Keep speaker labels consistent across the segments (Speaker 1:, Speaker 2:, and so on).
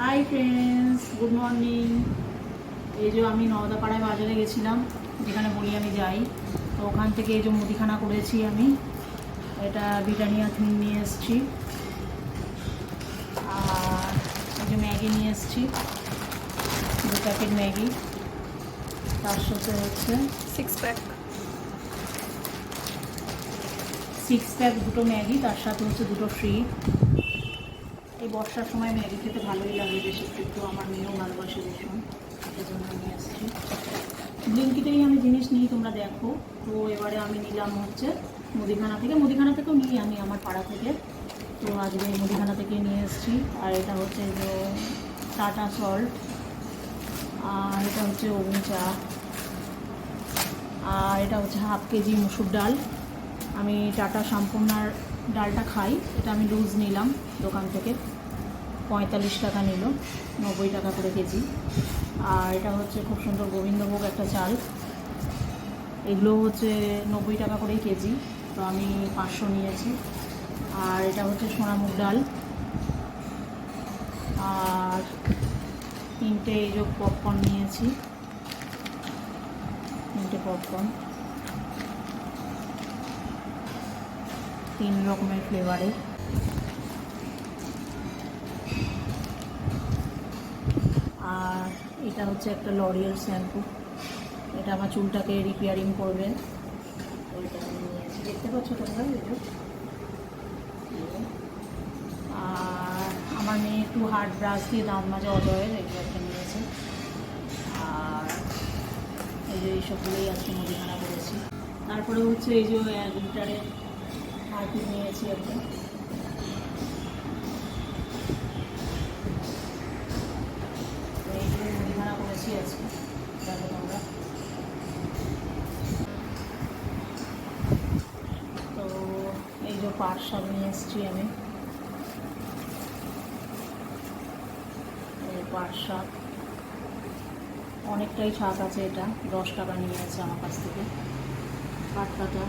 Speaker 1: Hi friends, good morning. এই যে আমি নওদাপাড়ায় বাজারে গেছিলাম, যেখানে বলি আমি যাই। তো ওখান থেকে এই যে মুদিখানা করেছি আমি। এটা ব্রিটানিয়া থিম নিয়ে এসেছি, আর এই যে ম্যাগি নিয়ে এসেছি, 2 প্যাকেট ম্যাগি। তার সাথে হচ্ছে
Speaker 2: 6 প্যাক
Speaker 1: 2টো ম্যাগি, তার সাথে হচ্ছে 2টো ফ্রি। এই বর্ষার সময় ম্যাগি খেতে ভালোই লাগে, বেশি একটু আমার মেয়েও ভালোবাসে ভীষণ, এই জন্য নিয়ে এসেছি। ব্লিঙ্কিটেই আমি জিনিস নিই, তোমরা দেখো। তো এবারে আমি নিলাম হচ্ছে মুদিখানা থেকেও নিই আমি, আমার পাড়া থেকে। তো আজকে এই মুদিখানা থেকে নিয়ে এসেছি। আর এটা হচ্ছে যে টাটা সল্ট, আর এটা হচ্ছে অগ্নি চা, আর এটা হচ্ছে 1/2 কেজি মুসুর ডাল। আমি টাটা সম্পূর্ণার ডালটা খাই, এটা আমি লুজ নিলাম দোকান থেকে, 45 টাকা নিল, 90 টাকা করে কেজি। আর এটা হচ্ছে খুব সুন্দর গোবিন্দভোগ একটা চাল, এগুলো হচ্ছে 90 টাকা করেই কেজি, তো আমি 500 নিয়েছি। আর এটা হচ্ছে সোনামুগ ডাল, আর 3টে এই যে পপকর্ন নিয়েছি, 3টে পপকর্ন, 3 রকমের ফ্লেভারের। আর এটা হচ্ছে একটা লরিয়াল শ্যাম্পু, এটা আমার চুলটাকে রিপেয়ারিং করবে, ওইটা আমি নিয়েছি, দেখতে পাচ্ছ তোমরা এই যে। আর আমার মেয়ে একটু হার্ড ব্রাশ দিয়ে দাঁত মাজা অজয়ের, এগুলো একটা নিয়েছে। আর এই যে এইসবগুলোই আজকে মুদিখানা করেছি। তারপরে হচ্ছে এই যে 1 লিটারের হারপিক নিয়েছি একটা, এইগুলো মুদিখানা করেছি আজকে, দেখো তোমরা। তো এই যে পাট শাক নিয়ে এসেছি আমি, পাট শাক অনেকটাই শাক আছে, এটা 10 টাকা নিয়েছে আমার কাছ থেকে। পাট কাটা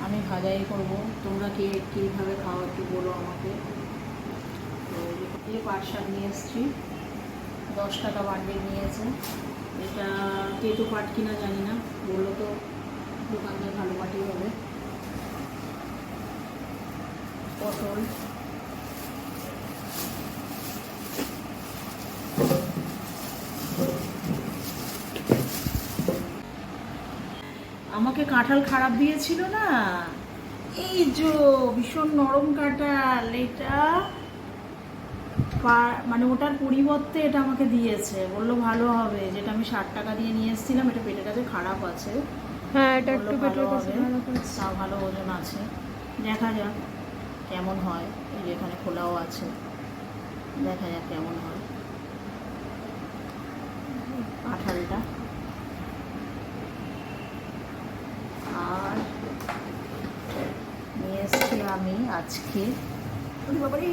Speaker 1: আমি ভাজাই করব, তোমরা কীভাবে খাও একটু বলো আমাকে। তো এই পাট শাক নিয়ে এসেছি, 10 টাকা বান্ডিল নিয়েছে। এটা তেতো পাট কিনা জানি না, বললো তো দোকানদার ভালো পাটই হবে। পটল, আমাকে কাঁঠাল খারাপ দিয়েছিল না, এই যে ভীষণ নরম কাঁঠাল, এটা মানে ওটার পরিবর্তে এটা আমাকে দিয়েছে, বললো ভালো হবে। যেটা আমি 60 টাকা দিয়ে নিয়ে এসেছিলাম, এটা পেটের কাছে খারাপ আছে।
Speaker 2: হ্যাঁ, এটা একটু
Speaker 1: ভালো
Speaker 2: পেটের
Speaker 1: হবে,
Speaker 2: কাছে খারাপ আছে।
Speaker 1: তাও ভালো ওজন আছে, দেখা যাক কেমন হয়। এই যে এখানে খোলাও আছে, দেখা যাক কেমন হয় কাঁঠালটা। আর নিয়ে এসেছি আমি আজকে, বাবারে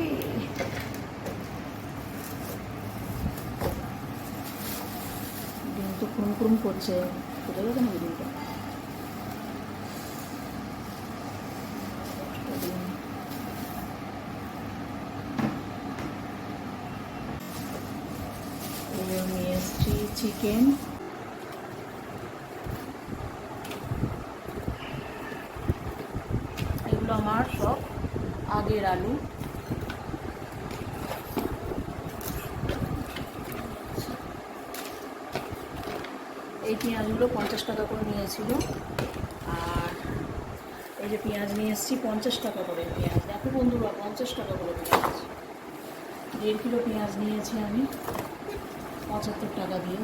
Speaker 1: ডিম তো কুরুম করছে, ফুটে গেছে না ডিমটা। নিয়ে এসেছি চিকেন, এগুলো আমার সব আগের আলু। এই পেঁয়াজগুলো 50 টাকা করে নিয়েছিল। আর এই যে পেঁয়াজ নিয়ে এসেছি 50 টাকা করে পেঁয়াজ, দেখো বন্ধুরা 50 টাকা করে পেঁয়াজ। 1.5 কিলো পেঁয়াজ নিয়েছি আমি 75 টাকা দিয়ে,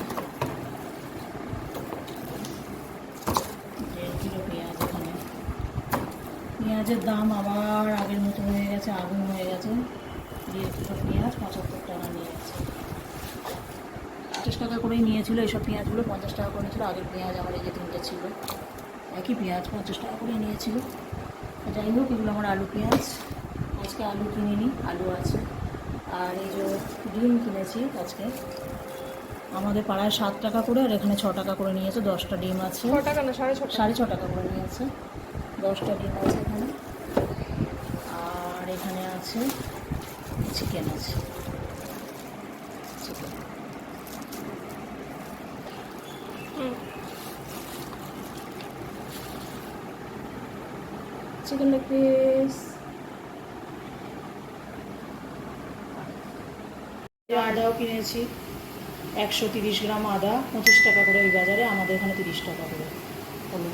Speaker 1: 1.5 কিলো পেঁয়াজ। এখানে পেঁয়াজের দাম আবার আগের মতো হয়ে গেছে, আগুন হয়ে গেছে। 1.5 কিলো পেঁয়াজ 75 টাকা নিয়েছে, 50 টাকা করেই নিয়েছিল এইসব পেঁয়াজগুলো, 50 টাকা করে নিয়েছিল। আগের পেঁয়াজ আমার এই যে 3টে ছিল, একই পেঁয়াজ 50 টাকা করে নিয়েছিল। যাই হোক, এগুলো আমার আলু পেঁয়াজ, আজকে আলু কিনিনি, আলু আছে। আর এই যে ডিম কিনেছি আজকে, আমাদের পাড়ায় 7 টাকা করে, আর এখানে 6 টাকা করে নিয়েছে, 10টা ডিম আছে।
Speaker 2: 6 টাকা না, 6.5
Speaker 1: টাকা করে নিয়েছে, 10টা ডিম আছে এখানে। আর এখানে আছে চিকেন আছে, চিকেন লেগ পিস। আদাও কিনেছি 130 গ্রাম আদা, 25 টাকা করে ওই বাজারে, আমাদের এখানে 30 টাকা করে হলো।